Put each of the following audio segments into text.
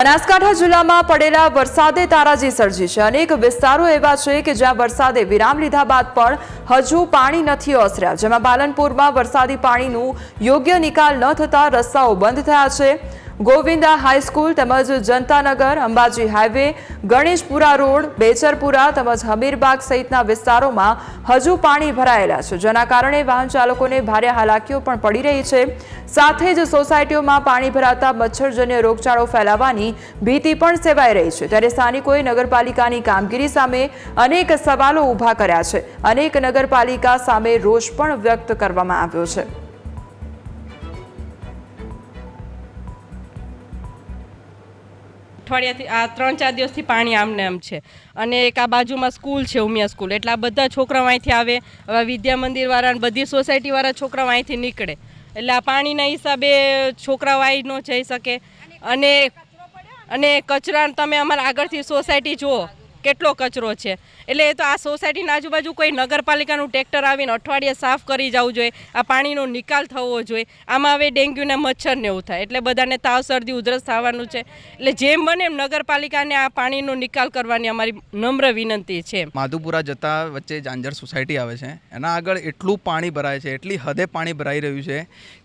બનાસકાંઠા જિલ્લામાં પડેલા વરસાદે તારાજી સર્જી છે। અનેક વિસ્તારો એવા છે કે જ્યાં વરસાદે વિરામ લીધા બાદ પણ હજુ પાણી નથી ઓસર્યા, જેમાં પાલનપુરમાં વરસાદી પાણીનું યોગ્ય નિકાલ ન થતા રસ્તાઓ બંધ થયા છે। ગોવિંદા હાઈસ્કૂલ તેમજ જનતાનગર, અંબાજી હાઈવે, ગણેશપુરા રોડ, બેચરપુરા તેમજ હમીરબાગ સહિતના વિસ્તારોમાં હજુ પાણી ભરાયેલા છે, જેના કારણે વાહન ચાલકોને ભારે હાલાકીઓ પણ પડી રહી છે। સાથે જ સોસાયટીઓમાં પાણી ભરાતા મચ્છરજન્ય રોગચાળો ફેલાવાની ભીતિ પણ સેવાઈ રહી છે। ત્યારે સ્થાનિકોએ નગરપાલિકાની કામગીરી સામે અનેક સવાલો ઊભા કર્યા છે। અનેક નગરપાલિકા સામે રોષ પણ વ્યક્ત કરવામાં આવ્યો છે। અઠવાડિયાથી આ 3-4 દિવસથી પાણી આમને આમ છે અને એક આ બાજુમાં સ્કૂલ છે, ઉમિયા સ્કૂલ, એટલે આ બધા છોકરાઓ અહીંથી આવે, હવે વિદ્યા મંદિરવાળા અને બધી સોસાયટીવાળા છોકરાઓ અહીંથી નીકળે, એટલે આ પાણીના હિસાબે છોકરાઓ આવી ન જઈ શકે। અને કચરા તમે અમારા આગળથી સોસાયટી જુઓ કેટલો કચરો છે, એટલે એ તો આ સોસાયટીના આજુબાજુ કોઈ નગરપાલિકાનું ટ્રેક્ટર આવીને અઠવાડિયે સાફ કરી જવું જોઈએ, આ પાણીનો નિકાલ થવો જોઈએ। આમાં હવે ડેન્ગ્યુના મચ્છરને એવું થાય એટલે બધાને તાવ, શરદી, ઉધરસ થવાનું છે, એટલે જેમ બને એમ નગરપાલિકાને આ પાણીનો નિકાલ કરવાની અમારી નમ્ર વિનંતી છે। માધુપુરા જતા વચ્ચે જાંજર સોસાયટી આવે છે, એના આગળ એટલું પાણી ભરાય છે, એટલી હદે પાણી ભરાઈ રહ્યું છે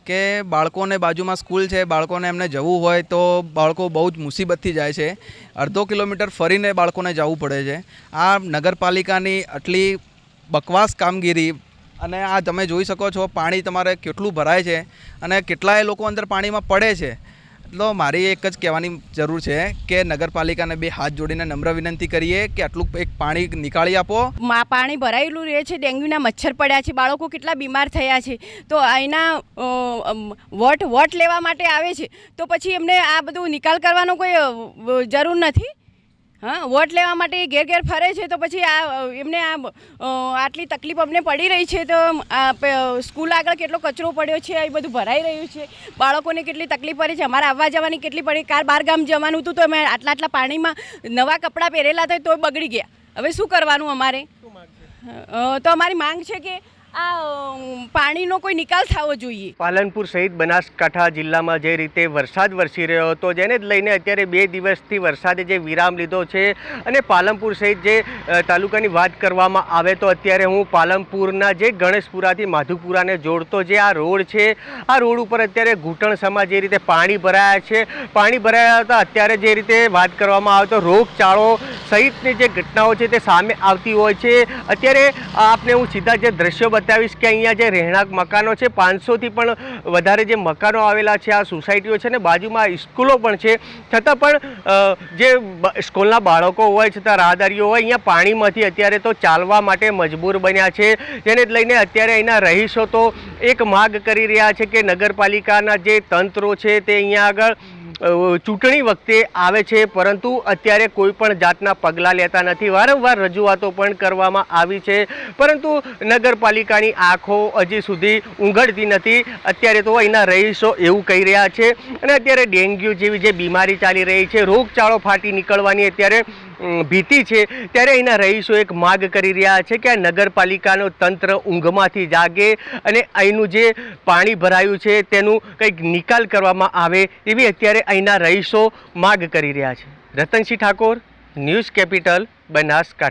કે બાળકોને બાજુમાં સ્કૂલ છે, બાળકોને એમને જવું હોય તો બાળકો બહુ જ મુસીબતથી જાય છે, અડધો કિલોમીટર ફરીને બાળકોને જવું પડે છે। આ નગરપાલિકાની આટલી બકવાસ કામગીરી, અને આ તમે જોઈ શકો છો પાણી તમારે કેટલું ભરાય છે અને કેટલાય લોકો અંદર પાણીમાં પડે છે। તો મારી એક જ કહેવાની જરૂર છે કે નગરપાલિકાને બે હાથ જોડીને નમ્ર વિનંતી કરીએ કે આટલું એક પાણી નીકાળી આપો। પાણી ભરાયેલું રહે છે, ડેન્ગ્યુના મચ્છર પડ્યા છે, બાળકો કેટલા બીમાર થયા છે, તો અહીંના વોટ લેવા માટે આવે છે તો પછી એમને આ બધું નિકાલ કરવાનો કોઈ જરૂર નથી। હા, વોટ લેવા માટે ઘેર ઘેર ફરે છે તો પછી એમને આટલી તકલીફ અમને પડી રહી છે, તો સ્કૂલ આગળ કેટલો કચરો પડ્યો છે, એ બધું ભરાઈ રહ્યું છે, બાળકોને કેટલી તકલીફ પડી છે, અમારે આવવા જવાની કેટલી પડી, બહાર ગામ જવાનું હતું તો અમે આટલા પાણીમાં નવા કપડાં પહેરેલા હતા તો બગડી ગયા, હવે શું કરવાનું અમારે? તો અમારી માંગ છે કે આ પાણીનો કોઈ નિકાલ થવો જોઈએ। પાલનપુર સહિત બનાસકાંઠા જિલ્લામાં જે રીતે વરસાદ વરસી રહ્યો હતો, જેને જ લઈને અત્યારે 2 દિવસથી વરસાદે જે વિરામ લીધો છે, અને પાલનપુર સહિત જે તાલુકાની વાત કરવામાં આવે તો અત્યારે હું પાલનપુરના જે ગણેશપુરાથી માધુપુરાને જોડતો જે આ રોડ છે, આ રોડ ઉપર અત્યારે ઘૂંટણસમાં જે રીતે પાણી ભરાયા છે, પાણી ભરાયા હતા, અત્યારે જે રીતે વાત કરવામાં આવે તો રોગચાળો સહિતની જે ઘટનાઓ છે તે સામે આવતી હોય છે। અત્યારે આપને હું સીધા જે દ્રશ્યો બતાવીશ કે અહીંયા જે રહેણાંક મકાનો છે, 500થી પણ વધારે જે મકાનો આવેલા છે, આ સોસાયટીઓ છે ને બાજુમાં સ્કૂલો પણ છે, છતાં પણ જે સ્કૂલના બાળકો હોય, છતાં રાહદારીઓ હોય, અહીંયા પાણીમાંથી અત્યારે તો ચાલવા માટે મજબૂર બન્યા છે, જેને જ લઈને અત્યારે અહીંના રહીશો તો એક માગ કરી રહ્યા છે કે નગરપાલિકાના જે તંત્રો છે તે અહીંયા આગળ ચૂંટણી વખતે આવે છે, પરંતુ અત્યારે કોઈ પણ જાતના પગલાં લેતા નથી। વારંવાર રજૂઆતો પણ કરવામાં આવી છે, પરંતુ નગરપાલિકાની આંખો હજી સુધી ઊંઘડતી નથી। અત્યારે તો અહીંના રહીશો એવું કહી રહ્યા છે, અને અત્યારે ડેન્ગ્યુ જેવી જે બીમારી ચાલી રહી છે, રોગચાળો ફાટી નીકળવાની અત્યારે ભીતિ છે, ત્યારે અહીંના રહીશો એક માગ કરી રહ્યા છે કે આ નગરપાલિકાનું તંત્ર ઊંઘમાંથી જાગે અને અહીંનું જે પાણી ભરાયું છે તેનું કંઈક નિકાલ કરવામાં આવે, એવી અત્યારે અહીંના રહીશો માગ કરી રહ્યા છે। Ratansinh Thakor, news capital, Banaskantha.